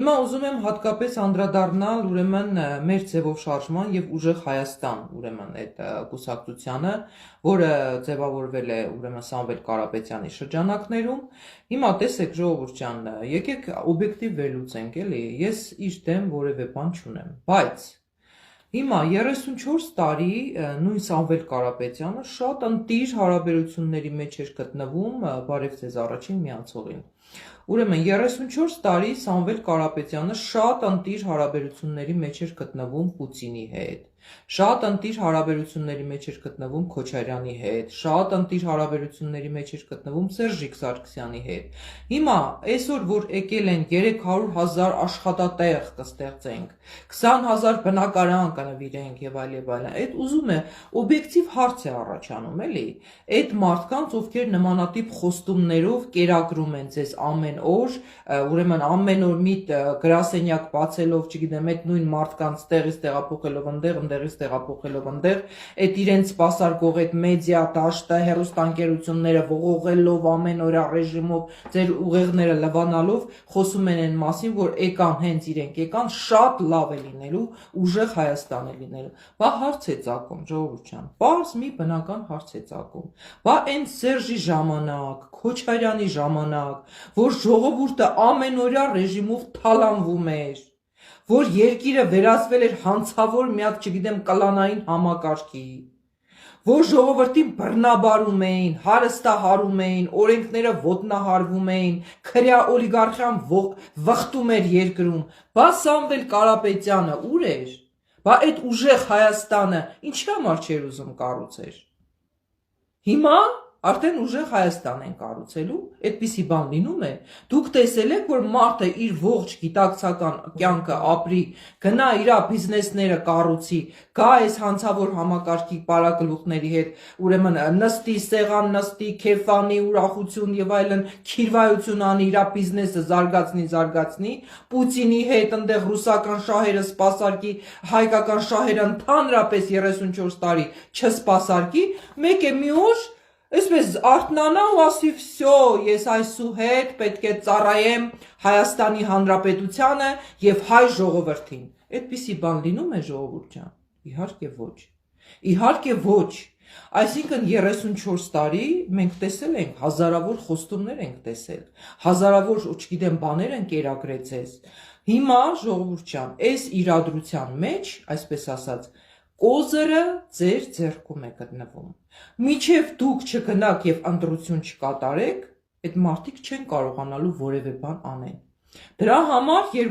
Հիմա ուզում եմ հատկապես անդրադառնալ ուրեմն մեր ձևով շարժման եւ ուժեղ Հայաստան ուրեմն այդ կուսակցությանը, որը ձևավորվել է ուրեմն Սամվել Կարապետյանի շրջանակներում։ Հիմա տեսեք ժողովուրդ ջան, եկեք օբյեկտիվ վերլուծենք, էլի, ես իր դեմ որևէ բան չունեմ, բայց հիմա 34 տարի նույն Սամվել Կարապետյանը շատ ընտիր հարաբերությունների մեջ էր գտնվում, բարև ձեզ առաջին միացողին։ Ուրեմն 34 տարի Սամվել Կարապետյանը շատ ընտիր հարաբերությունների մեջ էր գտնվում Պուտինի հետ, շատ ընտիր հարաբերությունների մեջ էր գտնվում Քոչարյանի հետ, շատ ընտիր հարաբերությունների մեջ էր գտնվում Սերժիկ Սարգսյանի հետ։ Հիմա այսօր որ եկել են 300,000 աշխատատեղ կստեղծենք, 20,000 բնակարան կնվիրենք եւ այլն, այդ ուզում է օբյեկտիվ հարց է առաջանում, էլի։ Այդ մարդկանց, ովքեր նմանատիպ խոստումներով կերակրում են ձեզ ամեն օր, ուրեմն ամեն օր մի գրասենյակ բացելով, չգիտեմ, այդ նույն մարդկանց տեղից տեղափոխելով ընդեղից տեղափոխելով ընդեղ, այդ իրենց սպասարկող այդ մեդիա դաշտը, հեռուստաընկերությունները ողողելով ամեն օր ռեժիմով, ձեր ուղեղները լվանալով, խոսում են այն մասին, որ եկան հենց իրենք եկան, շատ լավ է լինելու, ուժեղ Հայաստան է լինելու։ Բա հարց է ծագում, ժողովուրդ ջան, պարզ մի բնական հարց է ծագում։ Բա այն Սերժի ժամանակ, Քոչարյանի ժամանակ, որ ժողովուրդը ամենօրյա ռեժիմով թալանվում էր, որ երկիրը վերածվել էր հանցավոր մի հատ, չգիտեմ, կլանային համակարգի, որ ժողովրդին բռնաբարում էին, հարստահարում էին, օրենքները ոտնահարվում էին, քրյա օլիգարխիան վխտում էր երկրում։ Բա Սամվել Կարապետյանը ուր էր։ Բա այդ ուժեղ Հայաստանը ինչի համար չէր ուզում կառուցեր։ Հիմա արդեն ուժեղ Հայաստան են կառուցելու, այդպիսի բան լինում է։ Դուք տեսել եք, որ մարդը իր ողջ գիտակցական կյանքը ապրի, գնա իր բիզնեսները կառուցի, գա այս հանցավոր համակարգի պարագլուխների հետ, ուրեմն նստի, սեղան նստի, քեֆանի, ուրախություն եւ այլն, քիրվայություն անի, իր բիզնեսը զարգացնի, Պուտինի հետ այնտեղ ռուսական շահերը սպասարկի, հայկական շահերը ընդհանրապես 34 տարի չսպասարկի, մեկ է մի օր Այսպես արթնանա ու ասի վсё, ես այսուհետ պետք է ծառայեմ Հայաստանի Հանրապետությանը եւ հայ ժողովրդին։ Այդպիսի բան լինում է ժողովուրդ ջան։ Իհարկե ոչ։ Իհարկե ոչ։ Այսինքն 34 տարի մենք տեսել ենք, հազարավոր խոստումներ ենք տեսել, հազարավոր, չգիտեմ, բաներ են կերակրեցես։ Հիմա ժողովուրդ ջան, այս իրադրության մեջ, այսպես ասած, կոզերը ձեր ձեռքում է գտնվում։ Մինչև դուք չգնաք եւ ընտրություն չկատարեք, այդ մարդիկ չեն կարողանալու որևէ բան անել։ Դրա համար